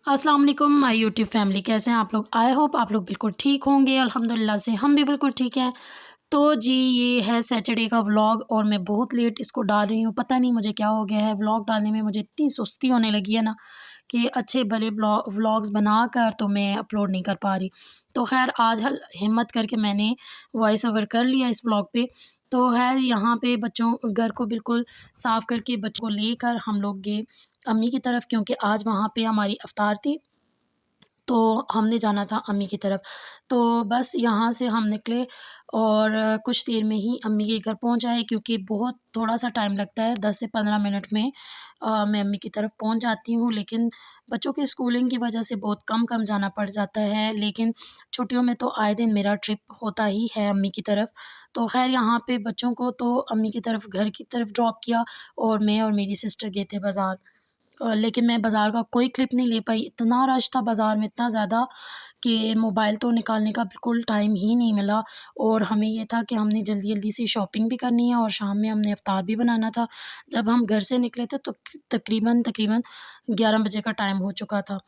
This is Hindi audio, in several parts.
अस्सलाम वालेकुम माय यूट्यूब फैमिली, कैसे हैं आप लोग। आई होप आप लोग बिल्कुल ठीक होंगे। अल्हम्दुलिल्लाह से हम भी बिल्कुल ठीक हैं। तो जी ये है सैटरडे का व्लॉग और मैं बहुत लेट इसको डाल रही हूँ। पता नहीं मुझे क्या हो गया है, व्लॉग डालने में मुझे इतनी सुस्ती होने लगी है ना कि अच्छे भले व्लॉग्स बनाकर तो मैं अपलोड नहीं कर पा रही। तो ख़ैर आज हिम्मत करके मैंने वॉइस ओवर कर लिया इस व्लॉग पे। तो ख़ैर यहाँ पे बच्चों घर को बिल्कुल साफ़ करके बच्चों को लेकर हम लोग गए अम्मी की तरफ, क्योंकि आज वहाँ पे हमारी इफ्तार थी। तो हमने जाना था अम्मी की तरफ। तो बस यहाँ से हम निकले और कुछ देर में ही अम्मी के घर पहुँच आए, क्योंकि बहुत थोड़ा-सा टाइम लगता है, 10 से 15 मिनट में मैं अम्मी की तरफ पहुँच जाती हूँ। लेकिन बच्चों की स्कूलिंग की वजह से बहुत कम-कम जाना पड़ जाता है, लेकिन छुट्टियों में तो आए दिन मेरा ट्रिप होता ही है अम्मी की तरफ। तो ख़ैर यहाँ पे बच्चों को तो अम्मी की तरफ घर की तरफ ड्रॉप किया और मैं और मेरी सिस्टर गए थे बाज़ार। लेकिन मैं बाज़ार का कोई क्लिप नहीं ले पाई, इतना रश था बाज़ार में, इतना ज़्यादा कि मोबाइल तो निकालने का बिल्कुल टाइम ही नहीं मिला। और हमें ये था कि हमने जल्दी-जल्दी से शॉपिंग भी करनी है और शाम में हमने इफ्तार भी बनाना था। जब हम घर से निकले थे तो तकरीबन 11 बजे का टाइम हो चुका था।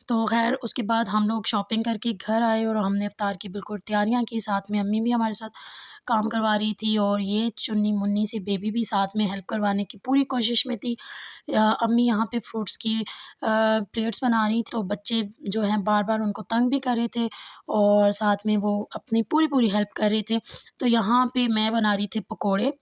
तो ख़ैर उसके बाद हम लोग शॉपिंग करके घर आए और हमने इफ्तार की बिल्कुल तैयारियाँ की, साथ में अम्मी भी हमारे साथ काम करवा रही थी और ये चुन्नी-मुन्नी सी बेबी भी साथ में हेल्प करवाने की पूरी कोशिश में थी। अम्मी यहाँ पे फ्रूट्स की प्लेट्स बना रही, तो बच्चे जो हैं बार-बार उनको तंग भी कर रहे थे और साथ में वो अपनी पूरी-पूरी हेल्प कर रहे थे। तो यहाँ पे मैं बना रही थी पकोड़े,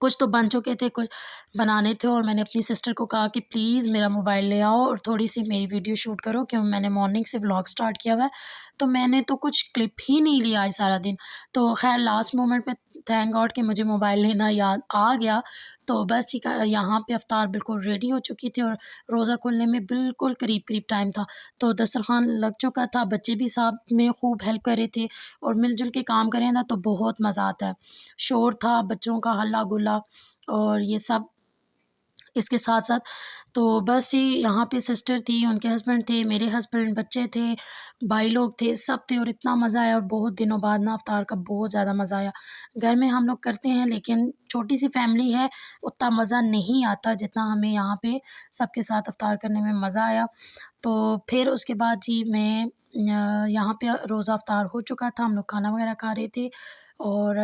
कुछ तो बन चुके थे, कुछ बनाने थे और मैंने अपनी सिस्टर को कहा कि प्लीज़ मेरा मोबाइल ले आओ और थोड़ी-सी मेरी वीडियो शूट करो, क्यों मैंने मॉर्निंग से व्लॉग स्टार्ट किया हुआ है। तो मैंने तो कुछ क्लिप ही नहीं लिया आज सारा दिन। तो ख़ैर लास्ट मोमेंट पे थैंक गॉड कि मुझे मोबाइल लेना याद आ गया। तो बस ठीक है, यहाँ पे इफ्तार बिल्कुल रेडी हो चुकी थी और रोज़ा खुलने में बिल्कुल करीब-करीब टाइम था। तो दस्तरख़्वान लग चुका था, बच्चे भी साथ में खूब हेल्प कर रहे थे और मिल-जुल के काम करें ना तो बहुत मज़ा आता है। शोर था, बच्चों का हल्ला-गुल्ला और ये सब इसके साथ-साथ। तो बस ये यहाँ पे सिस्टर थी, उनके हस्बैंड थे, मेरे हस्बैंड, बच्चे थे, भाई लोग थे, सब थे और इतना मज़ा आया और बहुत दिनों बाद ना इफ्तार का बहुत ज़्यादा मज़ा आया। घर में हम लोग करते हैं लेकिन छोटी-सी फैमिली है, उतना मज़ा नहीं आता जितना हमें यहाँ पे सबके साथ इफ्तार करने में मज़ा आया। तो फिर उसके बाद जी मैं यहाँ पे रोज़ा इफ्तार हो चुका था, हम लोग खाना वगैरह खा रहे थे और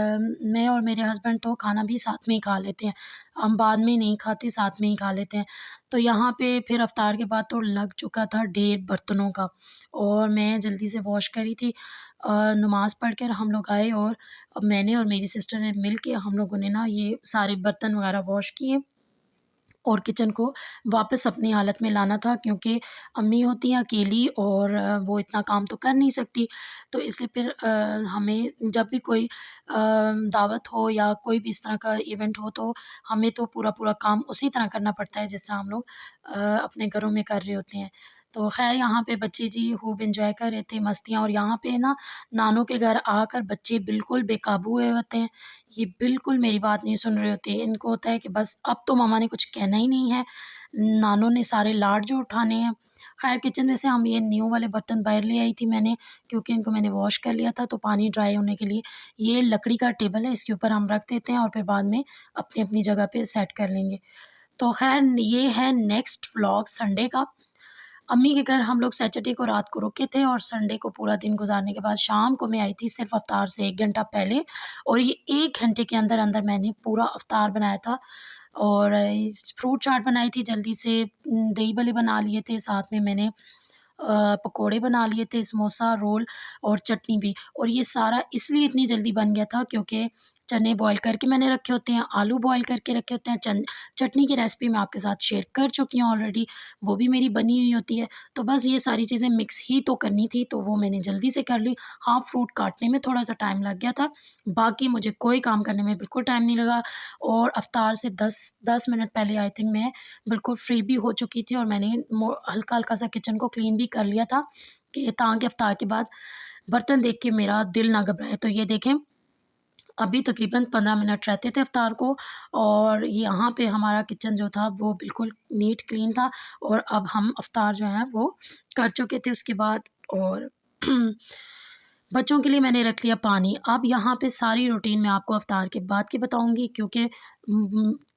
मैं और मेरे हस्बैंड तो खाना भी साथ में ही खा लेते हैं। हम बाद में नहीं खाते, साथ में ही खा लेते हैं। तो यहाँ पे फिर इफ्तार के बाद तो लग चुका था ढेर बर्तनों का और मैं जल्दी से वॉश करी थी। नमाज़ पढ़ कर हम लोग आए और मैंने और मेरी सिस्टर ने मिल के हम लोगों ने ना ये सारे बर्तन वगैरह वॉश किए और किचन को वापस अपनी हालत में लाना था, क्योंकि अम्मी होती हैं अकेली और वो इतना काम तो कर नहीं सकती। तो इसलिए फिर हमें जब भी कोई दावत हो या कोई भी इस तरह का इवेंट हो तो हमें तो पूरा-पूरा काम उसी तरह करना पड़ता है जिस तरह हम लोग अपने घरों में कर रहे होते हैं। तो ख़ैर यहाँ पे बच्चे जी खूब एन्जॉय कर रहे थे, मस्तियाँ। और यहाँ पे ना नानों के घर आकर बच्चे बिल्कुल बेकाबू हुए होते हैं। ये बिल्कुल मेरी बात नहीं सुन रहे होते। इनको होता है कि बस अब तो मम्मा ने कुछ कहना ही नहीं है, नानों ने सारे लाड जो उठाने हैं। ख़ैर किचन में से हम ये न्यू वाले बर्तन बाहर ले आई थी मैंने, क्योंकि इनको मैंने वॉश कर लिया था तो पानी ड्राई होने के लिए। ये लकड़ी का टेबल है, इसके ऊपर हम रख देते हैं और फिर बाद में अपनी-अपनी जगह पे सेट कर लेंगे। तो ख़ैर ये है नेक्स्ट व्लॉग संडे का। अम्मी के घर हम लोग सैटरडे को रात को रुके थे और संडे को पूरा दिन गुज़ारने के बाद शाम को मैं आई थी सिर्फ़ इफ्तार से 1 घंटा पहले। और ये 1 घंटे के अंदर-अंदर मैंने पूरा इफ्तार बनाया था और इस फ्रूट चाट बनाई थी जल्दी से, दही भल्ले बना लिए थे, साथ में मैंने पकोड़े बना लिए थे, समोसा, रोल और चटनी भी। और ये सारा इसलिए इतनी जल्दी बन गया था क्योंकि चने बॉयल करके मैंने रखे होते हैं, आलू बॉयल करके रखे होते हैं। चटनी की रेसिपी मैं आपके साथ शेयर कर चुकी हूँ ऑलरेडी, वो भी मेरी बनी हुई होती है। तो बस ये सारी चीज़ें मिक्स ही तो करनी थी, तो वो मैंने जल्दी से कर ली। हाँ, फ्रूट काटने में थोड़ा-सा टाइम लग गया था, बाकी मुझे कोई काम करने में बिल्कुल टाइम नहीं लगा। और इफ्तार से 10 मिनट पहले आई थिंक मैं बिल्कुल फ्री भी हो चुकी थी और मैंने हल्का-हल्का सा किचन को क्लीन भी कर लिया था कि ताकि इफ्तार के बाद बर्तन देख के मेरा दिल ना घबराए। तो ये देखें, अभी तकरीबन 15 मिनट रहते थे इफ्तार को और यहाँ पे हमारा किचन जो था वो बिल्कुल नीट क्लीन था और अब हम इफ्तार जो है वो कर चुके थे उसके बाद। और बच्चों के लिए मैंने रख लिया पानी। अब यहाँ पे सारी रूटीन मैं आपको इफ्तार के बाद की बताऊँगी, क्योंकि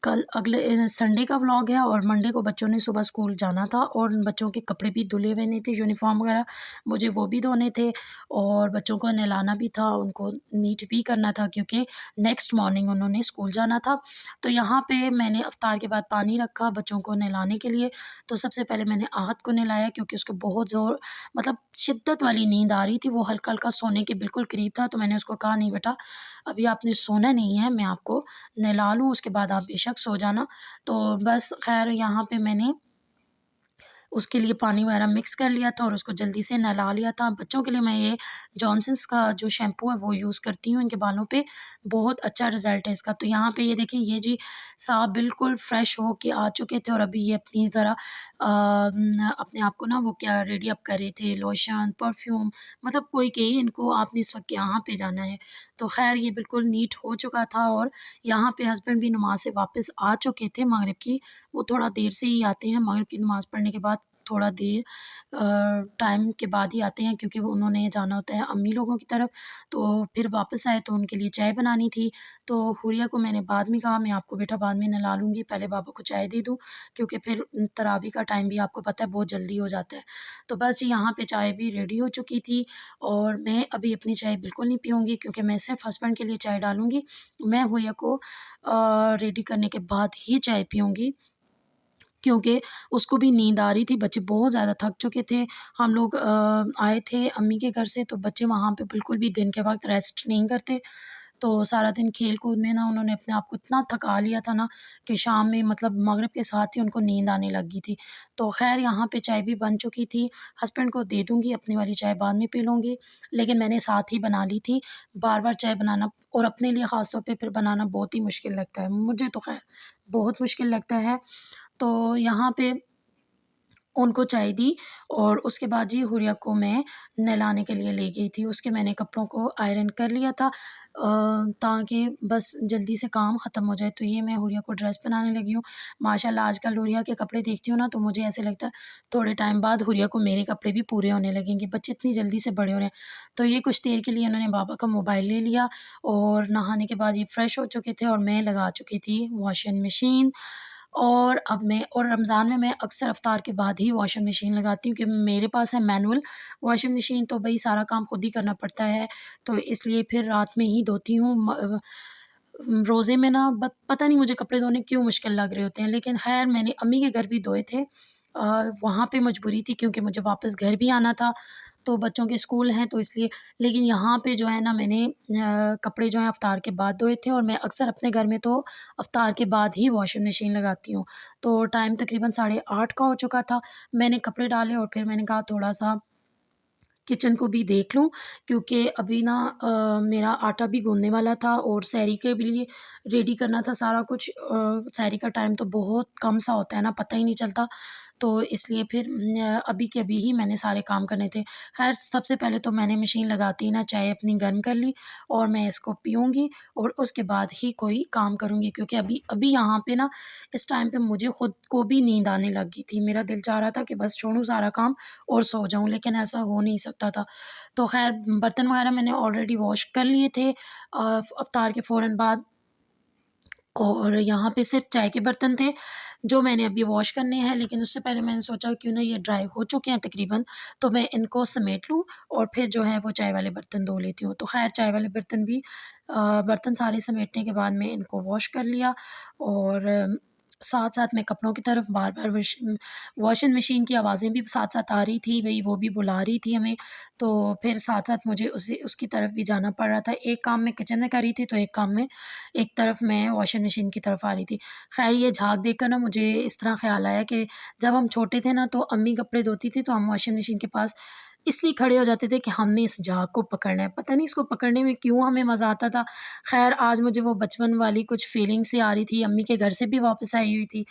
कल अगले संडे का व्लॉग है और मंडे को बच्चों ने सुबह स्कूल जाना था और उन बच्चों के कपड़े भी धुले हुए नहीं थे, यूनिफ़ॉर्म वगैरह मुझे वो भी धोने थे और बच्चों को नहलाना भी था, उनको नीट भी करना था क्योंकि नेक्स्ट मॉर्निंग उन्होंने स्कूल जाना था। तो यहाँ पे मैंने इफ्तार के बाद पानी रखा बच्चों को नहलाने के लिए। तो सबसे पहले मैंने आहत को नहलाया क्योंकि उसको बहुत ज़ोर मतलब शिद्दत वाली नींद आ रही थी, वो हल्का-हल्का सोने के बिल्कुल करीब था। तो मैंने उसको कहा, नहीं बेटा अभी आपने सोना नहीं है, मैं आपको नहला लूँ उसके बाद आप बेशक सो जाना। तो बस ख़ैर यहाँ पे मैंने उसके लिए पानी वगैरह मिक्स कर लिया था और उसको जल्दी से नहला लिया था। बच्चों के लिए मैं ये जॉनसन्स का जो शैम्पू है वो यूज़ करती हूँ इनके बालों पे, बहुत अच्छा रिज़ल्ट है इसका। तो यहाँ पे ये देखें ये जी साहब बिल्कुल फ्रेश हो के आ चुके थे और अभी ये अपनी ज़रा अपने आप को ना वो क्या रेडी अप कर रहे थे, लोशन, परफ्यूम मतलब कोई कहे इनको आपने इस वक़्त यहाँ पे जाना है। तो ख़ैर ये बिल्कुल नीट हो चुका था और यहाँ पे हस्बैंड भी नमाज़ से वापस आ चुके थे मगरिब की। वो थोड़ा देर से ही आते हैं, मगरिब की नमाज़ पढ़ने के बाद थोड़ा देर टाइम के बाद ही आते हैं क्योंकि वो उन्होंने जाना होता है अम्मी लोगों की तरफ। तो फिर वापस आए तो उनके लिए चाय बनानी थी। तो हुरिया को मैंने बाद में कहा मैं आपको बेटा बाद में नहला लूँगी, पहले बाबा को चाय दे दूँ क्योंकि फिर तरावी का टाइम भी आपको पता है बहुत जल्दी हो जाता है। तो बस यहाँ पे चाय भी रेडी हो चुकी थी और मैं अभी अपनी चाय बिल्कुल नहीं पीऊँगी क्योंकि मैं सिर्फ़ हस्बैंड के लिए चाय डालूँगी। मैं हुरिया को रेडी करने के बाद ही चाय पीऊँगी क्योंकि उसको भी नींद आ रही थी, बच्चे बहुत ज़्यादा थक चुके थे। हम लोग आए थे अम्मी के घर से तो बच्चे वहाँ पे बिल्कुल भी दिन के वक़्त रेस्ट नहीं करते। तो सारा दिन खेल-कूद में ना उन्होंने अपने आप को इतना थका लिया था ना कि शाम में मतलब मगरिब के साथ ही उनको नींद आने लगी थी। तो ख़ैर यहाँ पे चाय भी बन चुकी थी, हस्बैंड को दे दूँगी, अपनी वाली चाय बाद में पी लूँगी। लेकिन मैंने साथ ही बना ली थी, बार-बार चाय बनाना और अपने लिए ख़ास तौर पे फिर बनाना बहुत ही मुश्किल लगता है। मुझे तो ख़ैर बहुत मुश्किल लगता है। तो यहाँ पे उनको चाय दी और उसके बाद जी हुरिया को मैं नहलाने के लिए ले गई थी। उसके मैंने कपड़ों को आयरन कर लिया था ताकि बस जल्दी से काम ख़त्म हो जाए। तो ये मैं हुरिया को ड्रेस बनाने लगी हूँ। माशाल्लाह आजकल हुरिया के कपड़े देखती हूँ ना तो मुझे ऐसे लगता है थोड़े टाइम बाद हुरिया को मेरे कपड़े भी पूरे होने लगेंगे। बच्चे इतनी जल्दी से बड़े हो रहे हैं। तो ये कुछ देर के लिए उन्होंने बाबा का मोबाइल ले लिया और नहाने के बाद ये फ्रेश हो चुके थे और मैं लगा चुकी थी वॉशिंग मशीन। और अब मैं और रमज़ान में मैं अक्सर इफ्तार के बाद ही वॉशिंग मशीन लगाती हूँ क्योंकि मेरे पास है मैनुअल वॉशिंग मशीन तो भई सारा काम खुद ही करना पड़ता है। तो इसलिए फिर रात में ही धोती हूँ। रोज़े में ना बत पता नहीं मुझे कपड़े धोने क्यों मुश्किल लग रहे होते हैं। लेकिन ख़ैर मैंने अम्मी के घर भी धोए थे। वहाँ पे मजबूरी थी क्योंकि मुझे वापस घर भी आना था, तो बच्चों के स्कूल हैं तो इसलिए। लेकिन यहाँ पे जो है ना मैंने कपड़े जो हैं इफ्तार के बाद धोए थे और मैं अक्सर अपने घर में तो इफ्तार के बाद ही वॉशिंग मशीन लगाती हूँ। तो टाइम तकरीबन 8:30 का हो चुका था। मैंने कपड़े डाले और फिर मैंने कहा थोड़ा-सा किचन को भी देख लूँ क्योंकि अभी ना मेरा आटा भी गूँदने वाला था और सहरी के भी लिए रेडी करना था सारा कुछ। सहरी का टाइम तो बहुत कम सा होता है ना, पता ही नहीं चलता। तो इसलिए फिर अभी के अभी ही मैंने सारे काम करने थे। ख़ैर सबसे पहले तो मैंने मशीन लगाते ही ना चाय अपनी गर्म कर ली और मैं इसको पीऊँगी और उसके बाद ही कोई काम करूँगी क्योंकि अभी अभी यहाँ पे ना इस टाइम पे मुझे खुद को भी नींद आने लगी थी। मेरा दिल चाह रहा था कि बस छोड़ूँ सारा काम और सो जाऊँ, लेकिन ऐसा हो नहीं सकता था। तो ख़ैर बर्तन वग़ैरह मैंने ऑलरेडी वॉश कर लिए थे इफ्तार के फ़ौरन बाद और यहाँ पे सिर्फ़ चाय के बर्तन थे, जो मैंने अभी वॉश करने हैं। लेकिन उससे पहले मैंने सोचा क्यों ना ये ड्राई हो चुके हैं तकरीबन, तो मैं इनको समेट लूँ और फिर जो है वो चाय वाले बर्तन धो लेती हूँ। तो ख़ैर चाय वाले बर्तन भी बर्तन सारे समेटने के बाद में इनको वॉश कर लिया और साथ-साथ मैं कपड़ों की तरफ बार-बार वॉशिंग मशीन की आवाज़ें भी साथ-साथ आ रही थी, भई वो भी बुला रही थी हमें। तो फिर साथ-साथ मुझे उसकी तरफ भी जाना पड़ रहा था। एक काम मैं किचन में कर रही थी, तो एक काम में एक तरफ मैं वॉशिंग मशीन की तरफ आ रही थी। ख़ैर ये झाग देखकर ना मुझे इस तरह ख़्याल आया कि जब हम छोटे थे ना तो अम्मी कपड़े धोती थी तो हम वॉशिंग मशीन के पास इसलिए खड़े हो जाते थे कि हमने इस झाग को पकड़ना है। पता नहीं इसको पकड़ने में क्यों हमें मज़ा आता था। ख़ैर आज मुझे वो बचपन वाली कुछ फ़ीलिंग सी आ रही थी, अम्मी के घर से भी वापस आई हुई थी।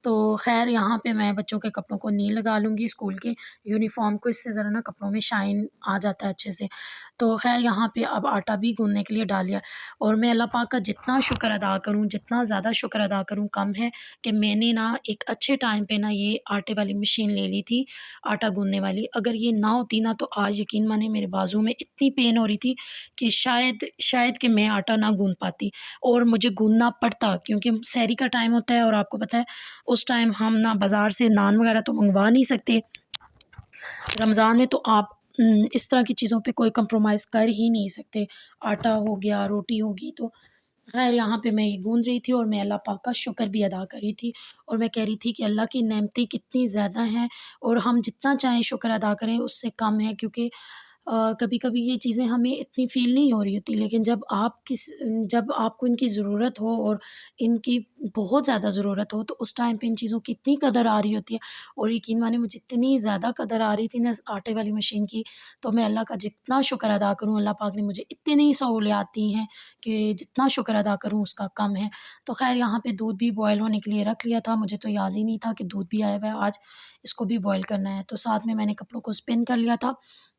तो ख़ैर यहाँ पे मैं बच्चों के कपड़ों को नी लगा लूँगी स्कूल के यूनिफ़ॉर्म को, इससे ज़रा ना कपड़ों में शाइन आ जाता है अच्छे से। तो ख़ैर यहाँ पे अब आटा भी गूँथने के लिए डाल लिया और मैं अल्लाह पाक का जितना शुक्र अदा करूँ, जितना ज़्यादा शुक्र अदा करूँ कम है कि मैंने ना एक अच्छे टाइम पे ना ये आटे वाली मशीन ले ली थी, आटा गूँथने वाली। अगर ये ना होती ना तो आज यकीन माने मेरे बाजू में इतनी पेन हो रही थी कि शायद कि मैं आटा ना गूँध पाती और मुझे गूँधना पड़ता, क्योंकि सहरी का टाइम होता है और आपको पता है उस टाइम हम ना बाज़ार से नान वगैरह तो मंगवा नहीं सकते। रमज़ान में तो आप इस तरह की चीज़ों पे कोई कंप्रोमाइज़ कर ही नहीं सकते। आटा हो गया, रोटी होगी, तो ख़ैर यहाँ पे मैं ये गूँध रही थी और मैं अल्लाह पाक का शुक्र भी अदा कर रही थी और मैं कह रही थी कि अल्लाह की नेमतें कितनी ज़्यादा हैं और हम जितना चाहें शुक्र अदा करें उससे कम है, क्योंकि कभी-कभी ये चीज़ें हमें इतनी फ़ील नहीं हो रही होती, लेकिन जब आपको इनकी ज़रूरत हो और इनकी बहुत ज़्यादा ज़रूरत हो, तो उस टाइम पे इन चीज़ों की इतनी कदर आ रही होती है। और यकीन मानिए मुझे इतनी ज़्यादा कदर आ रही थी ना इस आटे वाली मशीन की, तो मैं अल्लाह का जितना शुक्र अदा करूँ, अल्लाह पाक ने मुझे इतनी सहूलियत दी हैं कि जितना शुक्र अदा करूँ उसका कम है। तो ख़ैर यहाँ पे दूध भी बॉयल होने के लिए रख लिया था, मुझे तो याद ही नहीं था कि दूध भी आया हुआ है आज, इसको भी बॉयल करना है। तो साथ में मैंने कपड़ों को स्पिन कर लिया था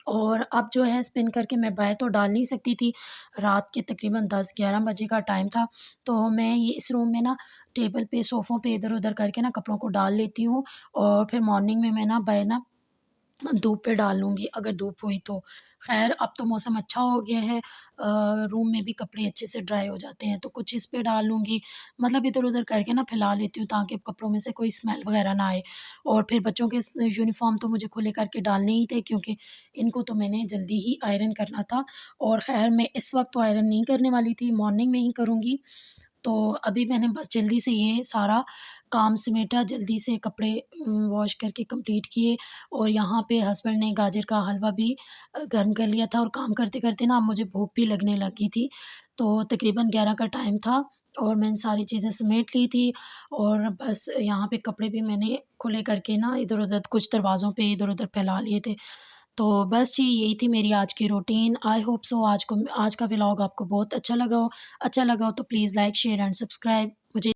और अब जो है स्पिन करके मैं बाहर तो डाल नहीं सकती थी। रात के तकरीबन 10-11 बजे का टाइम था, तो मैं ये इस रूम में ना टेबल पे, सोफ़ों पे इधर-उधर करके ना कपड़ों को डाल लेती हूँ और फिर मॉर्निंग में मैं ना बाहर ना धूप पे डाल लूँगी अगर धूप हुई तो। ख़ैर अब तो मौसम अच्छा हो गया है, रूम में भी कपड़े अच्छे से ड्राई हो जाते हैं, तो कुछ इस पे डाल लूँगी। मतलब इधर-उधर करके ना फैला लेती हूँ ताकि कपड़ों में से कोई स्मेल वग़ैरह ना आए। और फिर बच्चों के यूनिफ़ॉर्म तो मुझे खुले करके डालने ही थे, क्योंकि इनको तो मैंने जल्दी ही आयरन करना था और ख़ैर मैं इस वक़्त तो आयरन नहीं करने वाली थी, मॉर्निंग में ही करूँगी। तो अभी मैंने बस जल्दी से ये सारा काम समेटा, जल्दी से कपड़े वॉश करके कंप्लीट किए और यहाँ पे हस्बैंड ने गाजर का हलवा भी गर्म कर लिया था और काम करते-करते ना अब मुझे भूख भी लगने लगी थी। तो तकरीबन 11 का टाइम था और मैंने सारी चीज़ें समेट ली थी और बस यहाँ पे कपड़े भी मैंने खुले करके ना इधर-उधर कुछ दरवाज़ों पे इधर-उधर फैला लिए थे। तो बस जी यही थी मेरी आज की रूटीन। आई होप सो आज का व्लॉग आपको बहुत अच्छा लगा हो। अच्छा लगा हो तो please like, share and subscribe. मुझे